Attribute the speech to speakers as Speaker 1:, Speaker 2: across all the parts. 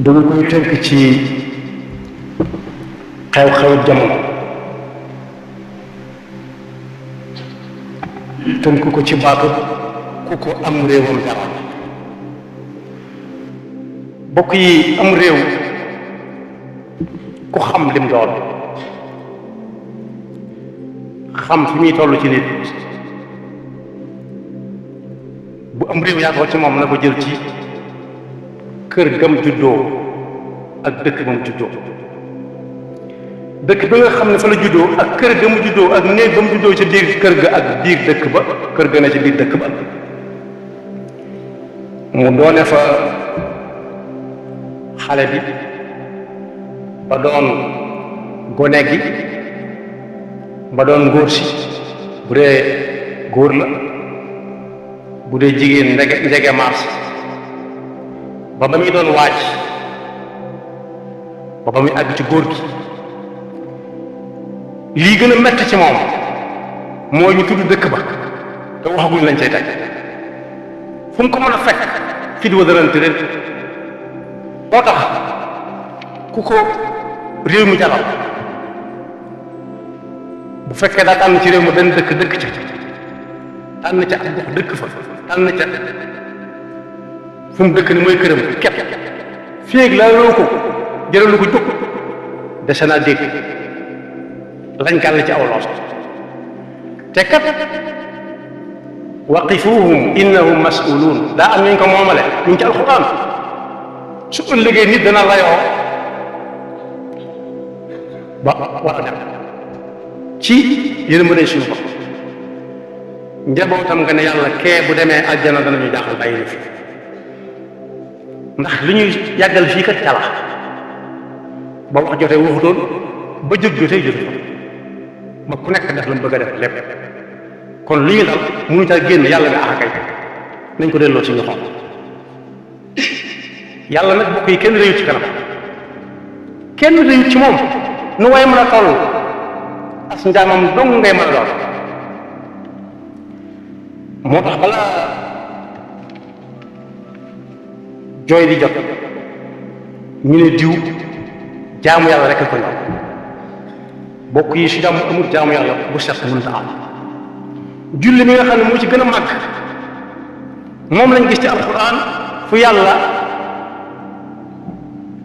Speaker 1: danga koy tënk ci xew-xew jamono tënk ko ci baatu ku ko am réewam dara bokk yi am réew ku xam lim doon xam fi muy toll ci nit bu am réew yaatoo ci moom na ko jël ci kër gam juddoo ak dëkk ba mu juddoo dëkk ba nga xam ne fa la juddoo ak kër ga mu juddoo ak néeg ba mu juddoo ci biir kër ga ak biir dëkk ba kër ga ne ci biir dëkk ba mu doone fa xale bi ba doon gone gi ba doon ngóor si bu dee góor la bu dee jigéen njege maas ba muy doon waaj ba muy àgg ci góor gi lii gën a metti ci moom mooy ñu tudd dëkk ba te waxaguñ lañ cay teg fu mu ko mën a fekk fi di wëdërante ren moo tax ku ko réew mi jaral bu fekkee daa tànn ci réew mi benn dëkk dëkk ca tànn ca ak gox dëkk fa tànn ca fu mu dëkk ni mooy këram képp féeg la loo ko jëralu ko jóg dese naa dégg lañ gàll ci aw loos te kat waqifuhum innahum mas'uluun daa am nañ ko moomale ñu ngi ci alxuraan su ëllëgee nit dana layoo ba war a dem ci yërmande suñu bopp njabootam nga ne yàlla kee bu demee àjjana danañu jaaxal bàyyi na fi ndax li ñuy yàggal fii kat cala ba wax jotee waxutoon ba jóg jotee jotu ba ku nekk def la mu bëgg a def lépp kon li ñu dal mënuñu ta génn yàlla nga axakay nañ ko delloo ci ñu xool yàlla nag bokk yi kenn réyut ci kanam kenn réyut ci moom nu waaye mën a toll as njaamam dong ngay mën a doon moo tax balaa jooy di jot ñu ne diw jaamu yàlla rek ko ñor bokk yi su jaamu amul jaamu yàlla bu set mënta am julli mi nga xam ne moo ci gën a màgg moom lañ gis ci alquran fu yàlla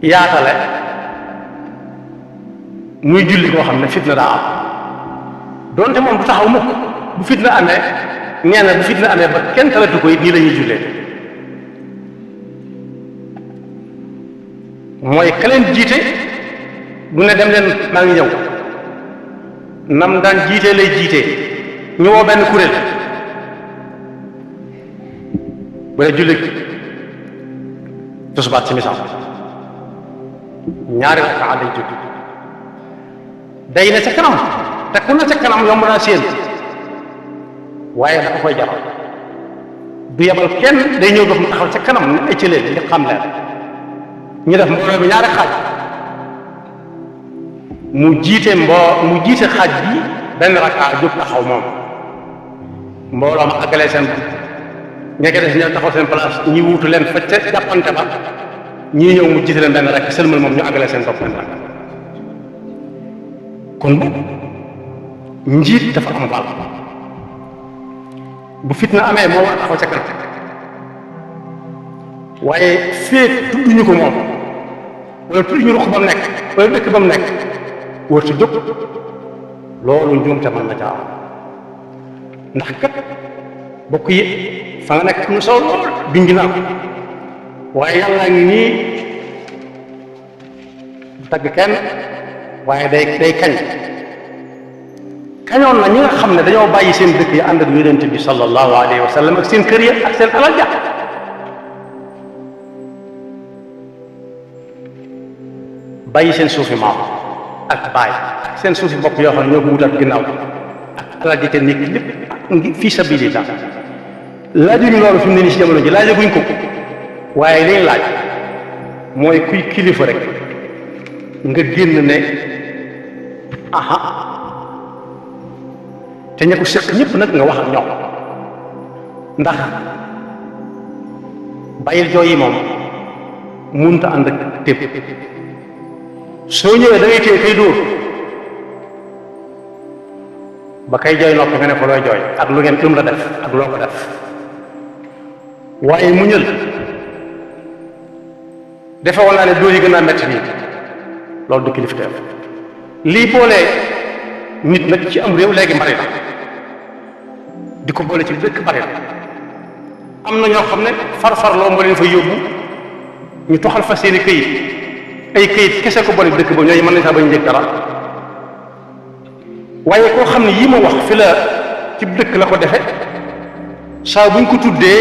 Speaker 1: yaatale muy julli koo xam ne fitna daa am doonte moom du taxaw mukk bu fitna amee nee na bu fitna amee ba kenn talatu ko it nii la ñuy jullee mooy ka leen jiite du ne dem leen maa ngi ñëw nam daan jiitee lay jiitee ñu woo benn kuréel bu dee julli tusubaat ci misaal ñaari rakaa lay julli day ne ca kanam te ku ne ca kanam yomb naa séen waaye dafa koy jaral du yebal kenn day ñëw dox mu taxaw ca kanam ne ay ci leen nga xam leen ñu def mbooloo bi ñaari xaaj mu jiite xaaj bi benn rakaa jóg taxaw moom mbooloo ma àggalee seen ña ko def ñëw taxaw seen place ñi wuutu leen fa ca jàppante ba ñii ñëw mu jiite leen benn rek sëlmal moom ñu àggalee seen bopp benn rek kon bu njiit dafa am wàll bu fitna amee moo war a taxaw ca kanam waaye féet tudduñu ko moom wala tudduñu ruq ba mu nekk wala dëkk ba mu nekk wër ci jóg loolu njuumte mën na caa am ndax kat bokk yi fa nga nekk am na solo lool bind naa ko waaye yàlla ngi nii du tagg kenn waaye day kañ kañoon na ñi nga xam ne dañoo bàyyi seen dëkk yi ànd ak yonent bi sallallahu alayhi wa sallam ak seen kër yi ak seen alal ja bàyyi seen suufi maam ak baay ak seen suufi bopp yoo xam ne ñoo ko wutal ginnaaw ak alal ji te nekk lépp ngi fii sabilillah laajuñu loolu fi mu ne nii si jamono ji laajaguñ ko waaye liñ laaj mooy kuy kilifa rek nga génn ne aha te ña ko seq ñëpp nag nga wax ak ñoom ndax bàyyil jooy yi moom munta ànd ak tépp soo ñëwee da ngay téye kay dóor ba kay jooy noppi nga ne ko looy jooy ak lu ngeen lum la def ak loo ko def waaye muñal defe woon naa ne dóor yi gën a metti nii loolu du kilifteef lii boole nit nag ci am réew léegi bari na di ko boole ci dëkk bari na am na ñoo xam ne far-farloo moo leen fa yóbbu ñu toxal fa seeni këyit ay këyit kese ko boole dëkk ba ñooñu mën nañ saa bañ njëkk dara waaye koo xam ne yii ma wax fi la ci dëkk la ko defe saa buñ ko tuddee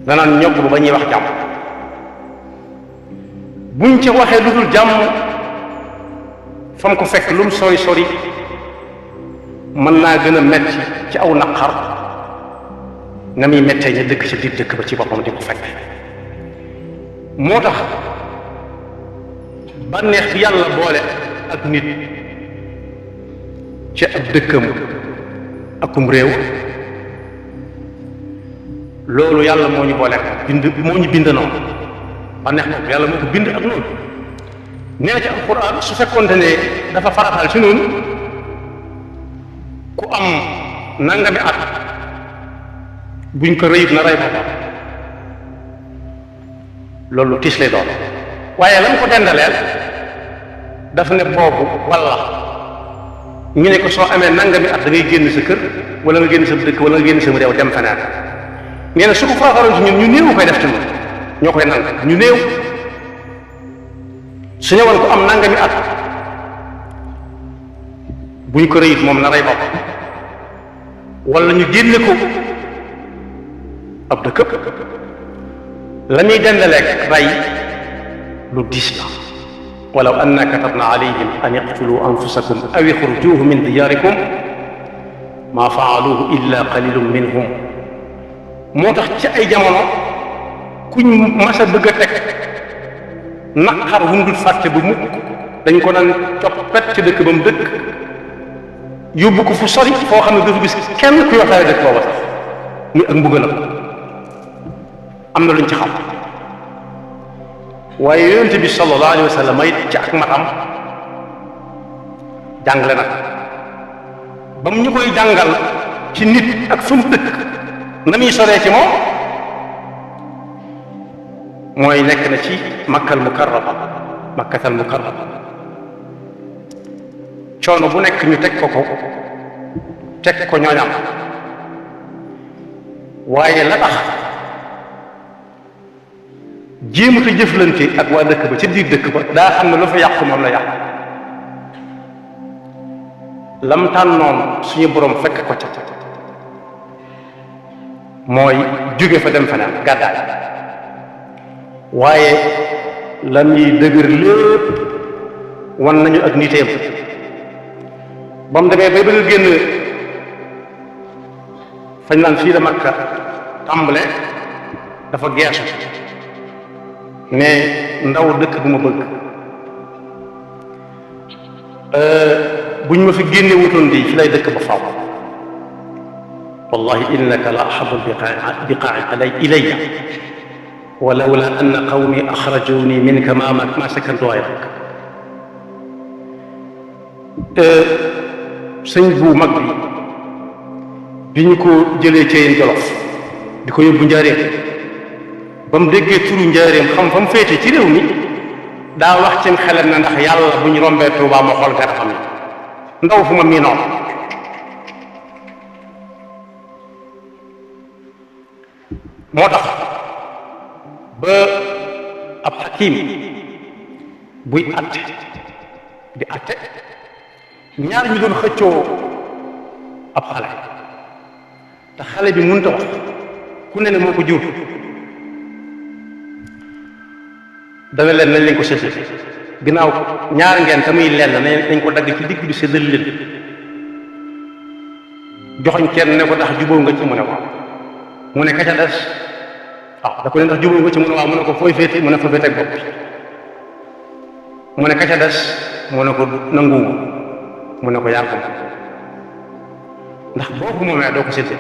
Speaker 1: danaan ñokk ba ñuy wax jàmm buñ ca waxee lu dul jàmm fam ko fekk lu mu sori sori mën naa gën a metti ci aw naqar na muy mettee ña dëkk ci biir dëkk ba ci boppam di ko fekk moo tax bànneex bi yàlla boole ak nit ci ab dëkkam akum réew loolu yàlla moo ñu boole bind moo ñu bind noonu bànneex boobu yàlla moo ko bind ak noonu nee na ci alquran su fekkoonte ne dafa farataal ci noonu ku am nangami at buñ ko rëyut na rey boppam loolu tiis lay doon waaye la mu ko dendaleel dafa ne boobu walla ñu ne ko soo amee nangami at da ngay génn sa kër wala nga génn sa dëkk wala nga génn sa réew dem feneen nee na su ko farataaloon ci ñun ñu néew koy def ci ñun ñoo koy nang ñu néew su ñëwoon ko am nangami at buñ ko rëyit moom na rey bopp wala ñu génne ko ab dëkk la muy dendaleeg rey lu diis la walaw anna katabna alayhim an iqtulu anfusakum aw ixrujuhu min diyarikum ma faaluhu illa qalilun minhum moo tax ci ay jamono kuñ mas a bëgg a teg naqar wu mu dul fàtte bu mukk dañ ko daan coppet ci dëkk ba mu dëkk yóbbu ko fu sori foo xam ne dafa gis kenn kuy waxtaane dëkk booba sax muy ak mbugalam am na luñ ci xam waaye yonent bi sallallahu alayhi wa sallam ay ci ak matam jàngale nag ba mu ñu koy jàngal ci nit ak fu mu dëkk na muy soree ci moom mooy nekk na ci makkal mukarrama makkatal mukarrama coono bu nekk ñu teg ko ñooñam waaye la tax jéemata jëflante ak waa dëkk ba ca biir dëkk ba daa xam ne lu fa yàqu moom la yàqu lam tànnoon suñu borom fekk ko ca mooy jóge fa dem feneen gàddaay waaye la muy dëgër lépp wan nañu ak niteem ba mu demee bay bëgg a génn fañ naan fii la Makka tàmbale dafa geesu ne ndaw dëkk bu ma bëgg buñ ma fi génne wutoon di fi lay dëkk ba faw wallahi innaka la ahabu biqaai ilayya walawla anna qawmi axrajuni minka ma sakantu ghayrak sëñ bu mag bi ñu ko jëlee Ceyeen Jolof di ko yóbbu njaareem ba mu déggee turu njaareem xam fa mu féete ci réew mi daa wax ci xelam ne ndax yàlla bu ñu rombee Tuubaa ma xool gerte xam ne ndaw fu ma miinoon moo tax ba ab xakim buy atte di atte ñaar ñu doon xëccoo ab xale te xale bi mënut a wax ku ne moo ko jur dana leen nañ leen ko séddale ginnaaw ñaar ngeen te muy lenn nañ ko dagg ci digg bi séddal leen joxoñ kenn ne ko ndax jubóo nga ci mu ne waaw mu ne ka ca des waaw da ko ne ndax jubóo nga ci mu ne waaw mu ne ko fooy féete mu ne fa féete ak bopp mu ne ka ca des mu ne ko nanguwu mu ne ko yaa ko ndax boo ko moomee doo ko séddale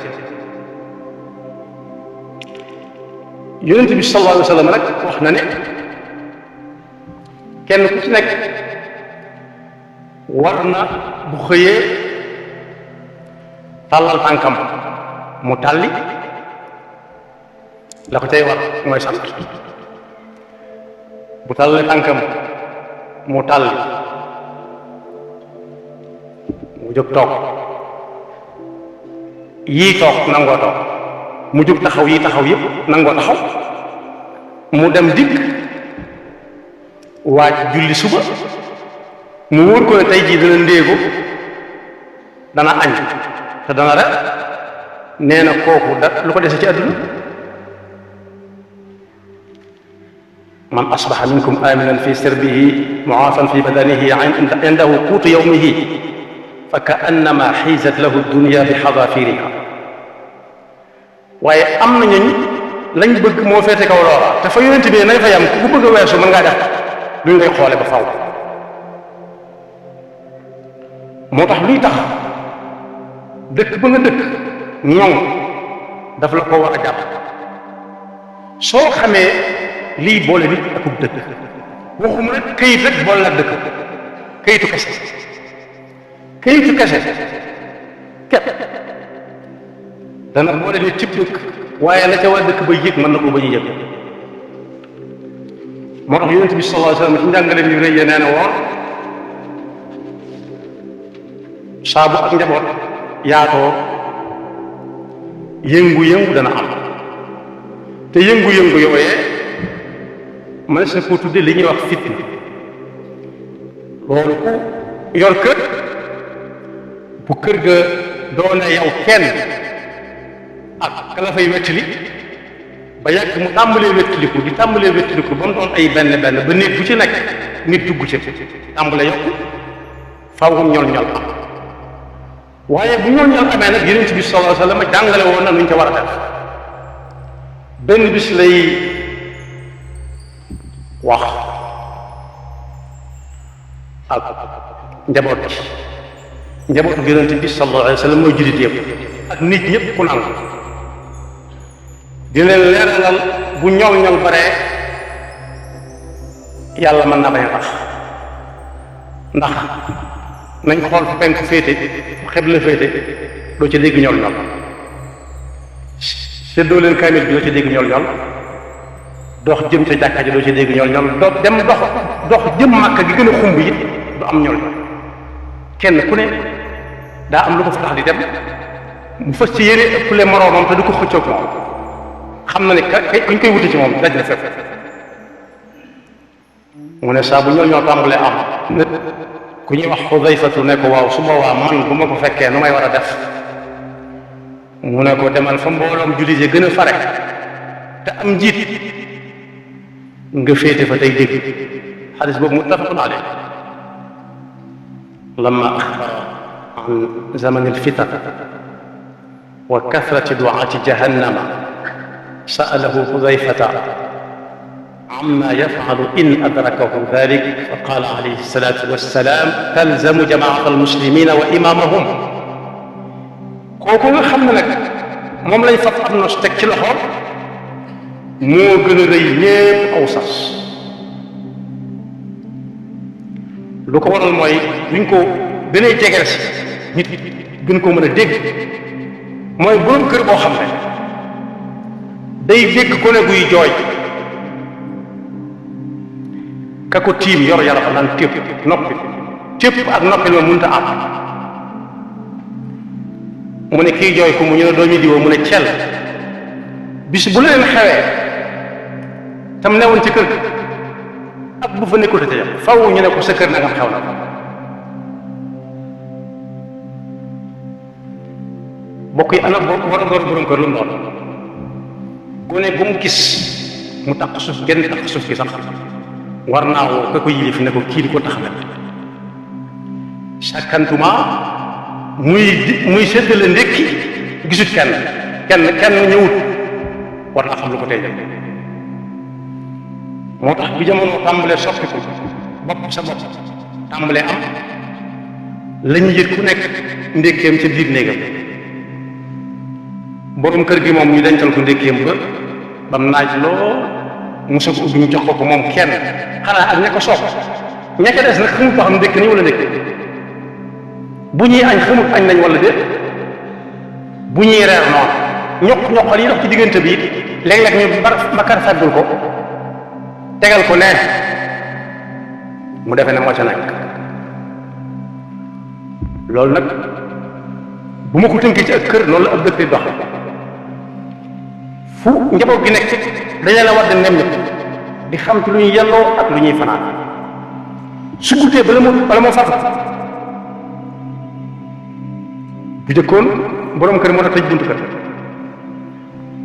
Speaker 1: yonent bi sallallahu alayhi wa sallam nag wax na ne kenn ku ci nekk war na bu xëyee tàllal tànkam mu tàlli la ko cay war mooy sant bu tàllalee tànkam mu tàlli mu jóg toog yii toog nangoo toog mu jóg taxaw yii taxaw yëpp nangoo taxaw mu dem dikk waaj julli suba mu wóor ko ne tey jii dana ndéego dana añ te dana rek nee na kooku da lu ko dese ci àdduna man asbaha minkum aminan fi sirbihi muafan fi badanihi indahu quutu yawmihi fa ka annama xiisat lahu dunya bi xadafiriha waaye am na ñooñ lañ bëgg moo féete kaw loola te fa yonent bi nañ fa yam ku bëgg a weesu mën ngaa def luñ ngay xoole ba faw moo tax luy tax dëkk ba nga dëkk ñoŋ daf la ko war a jàpp soo xamee lii boole nit akub dëkk waxuma nag këyit rek boole nag dëkk këyitu kese këyitu kese képp dana boole nit cib dëkk waaye la ca waa dëkk ba yëg mën na ko bañ a yëg moo tax yonent bi sallallahu alayhi wa sallam ci njàngaleem yu rëy ya nee na woon saabu ak njaboot yaatoo yëngu-yëngu dana am te yëngu-yëngu yooyee mënees na ko tudde li ñuy wax fitna loolu ku yor kër bu kër ga doone yow kenn ak ka la fay wettali ba yàgg mu tàmbalee wettaliku di tàmbalee wettaliku ba mu doon ay benn benn ba nit bu ci nekk nit dugg ci tàmbale yokku faaw ñol-ñol am waaye bu ñol-ñol amee nag yonent bi sallallahu alayhi wa sallam jàngale woon na nuñ ca war a def benn bis lay wax ak njaboot bi njabootu yonent bi sallallahu alayhi wa sallam mooy jullit yëpp ak nit ñëpp ku nangu di leen leeralal bu ñol-ñol baree yàlla mën na bañ a tax ndax nañ xool fu penku féete fu xibla féete doo ca dégg ñol-ñol seddoo leen kaamil bi doo ca dégg ñol-ñol dox jëm ca jàkka ji doo ca dégg ñol-ñol dox jëm màkka gi gën a xumb yi du am ñol-ñol kenn ku ne daa am lu ko fa tax di dem mu fas ci yéene ëppale moroomam te du ko xëccoog moom xam na ne kañ koy wuti ci moom daj na fépp mu ne saa bu ñol-ñol tàmbalee am nit ku ñuy wax Xudayfatu ne ko waaw su boobaa man bu ma ko fekkee nu may war a def mu ne ko demal fa mbooloom jullit yi gën a fare te am njiit nga féete fa tey dégg xadis boobu muttafaqun alayh lamma axbara an zamani alfitan wa kathrati du'aati jahannama sa'alahu Xudayfata عما يفعل إن أدركه ذلك فقال عليه الصلاة والسلام تلزم جماعة المسلمين وإمامهم kooku nga xam ne nag moom lañ fab am nos teg ci loxoom moo gën a rëy ñépp aw sas lu ko waral mooy duñ ko gënee jegeel si nit gën koo mën a dégg mooy borom kër boo xam ne day dégg ko ne guy jooy ka ko tiim yor yaram naan tépp noppi tépp ak noppi ma mënta am mu ne kii jooy ko mu ñu ne doomi diwoo mu ne cell bis bu leen xewee tam newoon ci kër gi ak bu fa nekkul te yam faw ñu ne ko sa kër nangam xew na bokk yi ana war a door borom kër lu mu doon gone bu mu gis mu taq suuf genn taq suuf gi sax war naa woo ka ko yilif ne ko kii di ko taxawal sakantuma muy séddale ndékki gisut kenn ñëwut war naa xam lu ko tey moo tax bi jamono tàmbalee soppiku bopp sa bopp tàmbalee am la ñu yët ku nekk ndékkeem ca biir néegam borom kër gi moom ñu dencal ko ndékkeem ba bam naaj loo musa ko ubbi ñu jox ko moom kenn xanaa ak ña ko soob ña ko des nag xamul ba xam ndékk nañ wala ndékk bu ñuy añ xamul añ nañ wala déet bu ñuy reer noonu ñoqal yi dox ci diggante bi it léeg-léeg ñu bakar feggul ko tegal ko ne mu defe ne moo ca nekk loolu nag bu ma ko tënkee ci ak kër noonu la ab dëkk di dox fu njaboot gi nekk dañu la war di nem di xam ci lu ñuy yelloo ak lu ñuy fanaan su guddee bala moo fàtt bu jëkkoon borom kër moo tax tëj buntu kër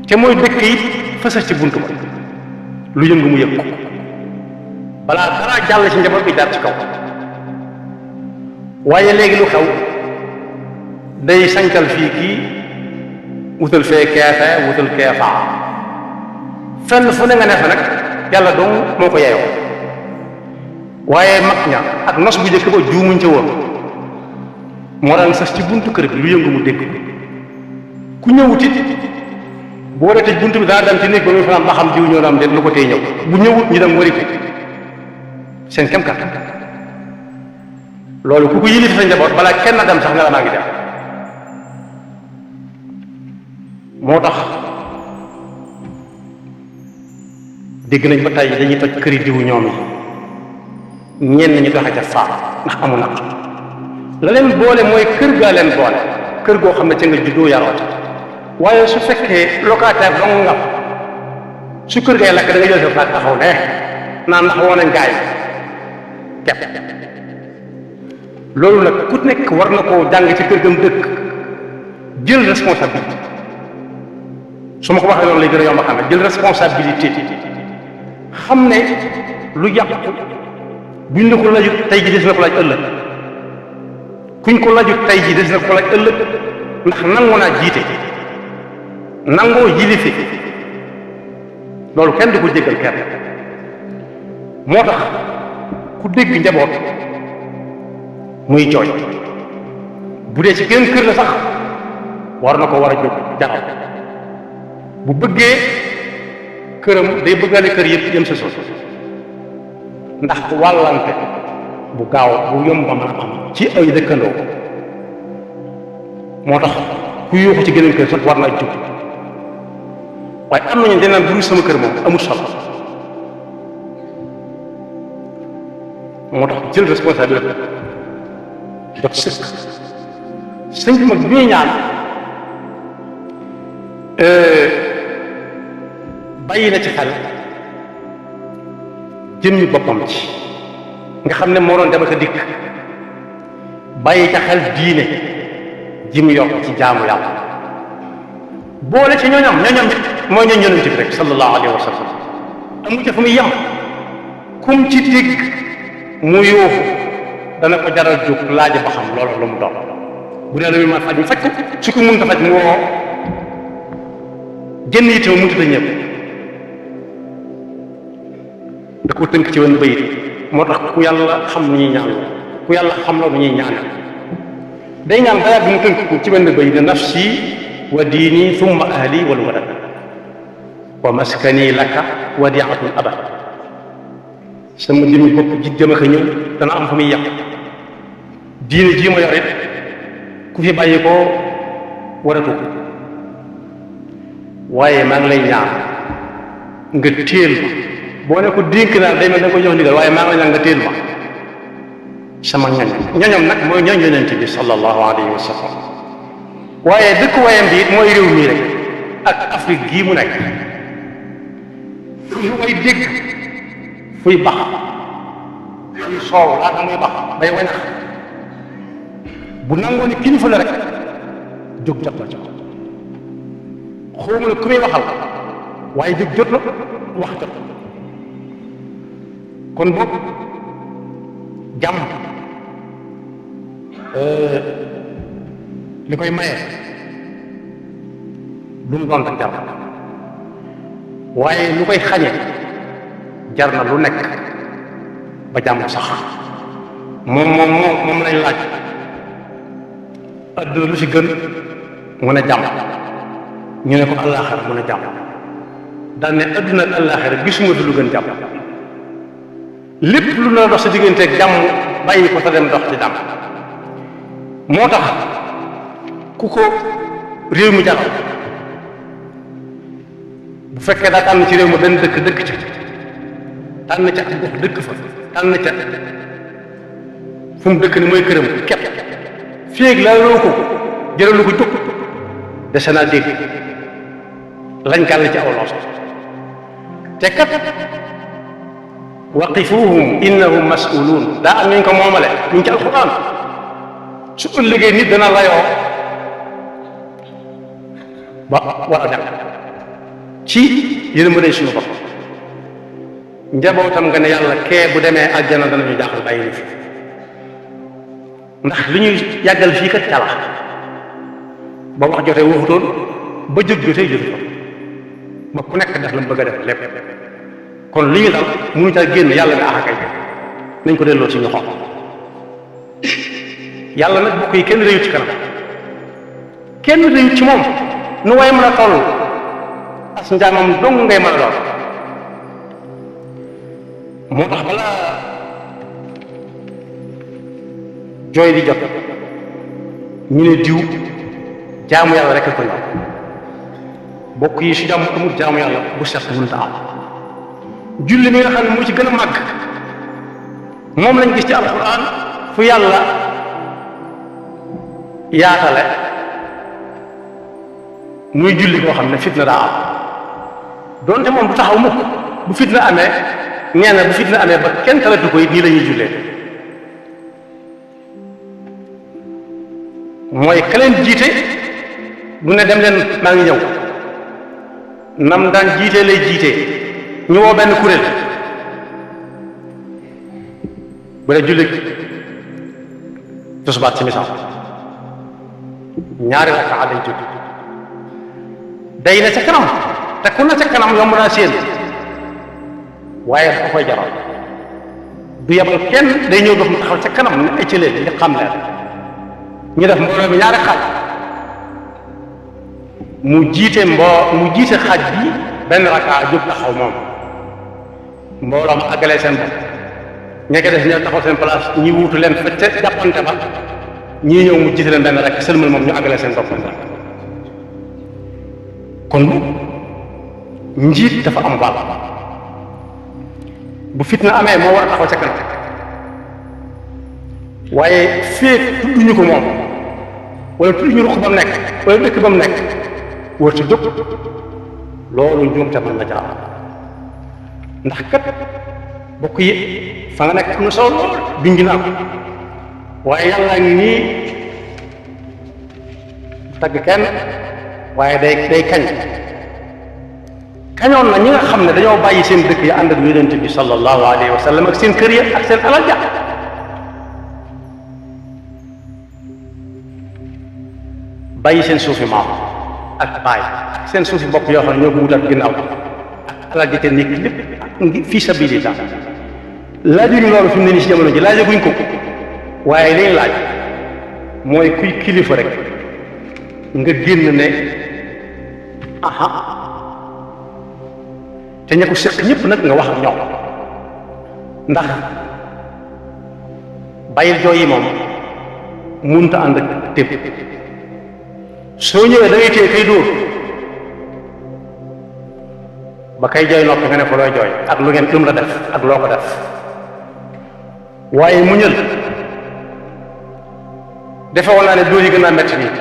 Speaker 1: te mooy dëkk yi fësas ci buntu ba lu yëngu mu yëg ko balaa dara jàll ci njaboot bi jaar ci kaw waaye léegi lu xew day sañtal fii kii wutal fee keefe wutal keefaa fenn fu ne nga ne fa nag yàlla dong moo ko yeyoo waaye mag ña ak nos bu njëkk ba juumuñ ca woon moo daan sas ci buntu kër bi lu yëngu mu dégg ku ñëwut it bu waree tëj buntu bi dana dem ci néeg ba muy fanaan ba xam jiw ñëw na am déet lu ko tey ñëw bu ñëwut ñu dem wari ko seen kem kàttan loolu ku ko yilif sa njaboot balaa kenn dem sax nga la maa ngi dem moo tax dégg nañ ba tey dañuy toj këri diwu ñoom yi ñenn ñi doxe ca faar ndax amu naq la leen boole mooy kër gaa leen boole kër goo xam ne ca nga juddoo yaroo ca waaye su fekkee locataire dong nga su kër gay lakk da nga jël sa faak taxaw ne naan ndax woo nañ gaa yi kepp loolu nag ku nekk war na koo jàng ci kër gam dëkk jël responsabilité su ma ko waxee loolu lay gën a yomb a xam ne jël responsabilité xam ne lu yàqu buñ la ko lajut tey ji des na ko laaj ëllëg kuñ ko lajut tey ji des na ko laaj ëllëg ndax nangoo naa jiite nangoo yilife loolu kenn du ko jéggal kenn moo tax ku dégg njaboot muy jooy bu dee ci kenn kër la sax war na ko war a jóg jaral bu bëggee këram day bëggale kër yëpp yëm sa sos ndax wàllante bu gaaw bu yomb ba mën a am ci ay dëkkandoo moo tax ku yuuxu ci geneen kër sax war naa jóg waaye am nañu dinaan bu sama kër moom amul solo moo tax jël responsabilité dot sëkk sëñ bi mag bi ñuy ñaan bàyyi na ci xel jëmmi boppam ci nga xam ne moo doon dem ak a dikk bàyyi ca xel diine ji mu yokk ci jaamu yàlla boole ci ñooñam it mooy ñooñ yonent bi rek sallallahu alayhi wa sallam amu ca fu muy yem kum ci dégg mu yuuxu dana ko jaral jóg laaj ba xam loolu lu mu doon bu dee lu muy mën faj mu faj ko su ko mënta faj mu woo jënn yi tamit mënut a ñëpp da ko tënk ci wenn bayit moo tax ku yàlla xam lu ñuy ñaan ku yàlla xam la lu ñuy ñaan day ñaan ba yàgg mu tënk ko ci wenn bayit nafsi wa diini thumma ahli wal walad wa maskani laka wadiatun abad sama jëmmi bopp ji jëm ak a ñëw dana am fa muy yàq diine jii ma yor it ku fi bàyyi ko waratu ko waaye maa ngi lay ñaan nga téel ma boo ne ko dénk naa day mel da nga ko jox ndigal waaye maa ngi lay ñaan nga téel ma sama ñoñam nag mooy ñooñ yonent bi sallallahu alayhi wa sallam waaye dëkk wayam bi it mooy réew mii rek ak Afrique gii mu nekk fu way dégg fuy bax fuy soow laata muy bax bay wañax bu nangoo ni kilifa la rek jóg jot na ca xawma ne ku muy waxal waaye jóg jot na wax jot kon boobu jàmm li koy maye lu mu doon rek jar na waaye lu koy xañe jar na lu nekk ba jàmm sax moom lañ laaj adduna lu ci gën mu ne jàmm ñu ne ko àllaaxira mu ne jàmm daan ne adduna ak àllaaxira gisuma fi lu gën jàmm lépp lu na dox sa digganteeg jàmm bàyyi ko te dem dox ci jàmm. moo tax ku ko réew mi jaral bu fekkee daa tànn ci réew mi benn dëkk ci tànn ca ak gox dëkk fa tànn ca fu mu dëkk ni mooy këram képp féeg laa loo ko jëralu ko jóg dese naa dégg lañ gàll ci aw loos te kat waqifuhum innahum mas'uluun daa am ñu ko moomale ñu ngi ci alquran su ëllëgee nit dana layoo ba war a dem ci yërmande suñu bopp njabootam nga ne yàlla kee bu demee àjjana danañu jaaxal bàyyi fi ndax li ñuy yàggal fii kat cala ba wax jotee waxutoon ba jóg jotee jotutoon ba ku nekk def la mu bëgg a def lépp kon li ñu dal mënu caa génn yàlla nga axakay nañ ko delloo ci ñu xool yàlla nag bokk yi kenn réyut ci kanam kenn réyut ci moom nu way mën a toll as njaamam dong ngay mën a doon moo tax balaa jooy di jot ñu ne diw jaamu yàlla rek ko ñor bokk yi su jàmm amul jaamu yàlla bu set mënta am julli mi nga xam ne moo ci gën a màgg moom lañ gis ci alquran fu yàlla yaatale muy julli koo xam ne fitna daa am doonte moom du taxaw mukk bu fitna amee nee na bu fitna amee ba kenn talatu ko it nii la ñuy jullee mooy ka leen jiite du ne dem leen maa ngi ñëw nam daan jiitee lay jiitee ñu woo benn kuréel bu dee julli tisbaar ci misaal ñaari rakkaa day julli day na ca kanam te ku na ca kanam yomb naa séen waaye dafa koy jaral du yebal kenn day ñëw dox mu taxaw ca kanam ne ay ci leen li xam leen ñu def mbooloo bi ñaari xaaj mu jiite xaaj bi benn rakkaa jóg taxaw moom mbooloo ma àggalee seen bopp ñeke def ñoo taxaw seen place ñi wuutu leen fa ca jàppante ba ñii ñëw mu jiite leen benn rek sëlmal moom ñu àggalee seen bopp kon njiit dafa am wàll bu fitna amee moo war a taxaw ca kanam waaye féeg tudduñu ko moom wala tudduñu ruq ba mu nekk wala dëkk ba mu nekk wër ci jóg loolu njuumte mën na jaar ndax kat bokk yi fa nga nekk am na solo lool biñ gi na am waaye yàlla ngi nii tagg kenn waaye day kañ kañoon na ñi nga xam ne dañoo bàyyi seen dëkk yi ànd ak yonent bi sallallahu alayhi wa sallam ak seen kër ya ak seen alal ja bàyyi seen suufi maam ak baay ak seen suufi bopp yoo xam ne ñoo ko wutal ginnaaw ak alal ji te nekk lépp ngi fi sabilillah laajuñu loolu fi mu ne nii si jamono ji laajaguñ ko waaye liñ laaj mooy kuy kilifa rek nga génn ne aha te ña ko séq ñëpp nag nga wax ak ñoom ndax bàyyil jooy yi moom munta ànd ak tépp soo ñëwee da ngay téye kay dóor ba kay jooy noppi nga ne ko looy jooy ak lu ngeen lum la def ak loo ko def waaye muñal defe woon naa ne dóor yi gën a metti nii.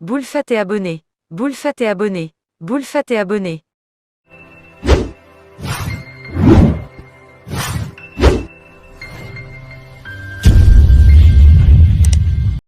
Speaker 2: Boule Fat et abonné. Boule Fat et abonné. Boule Fat et abonné.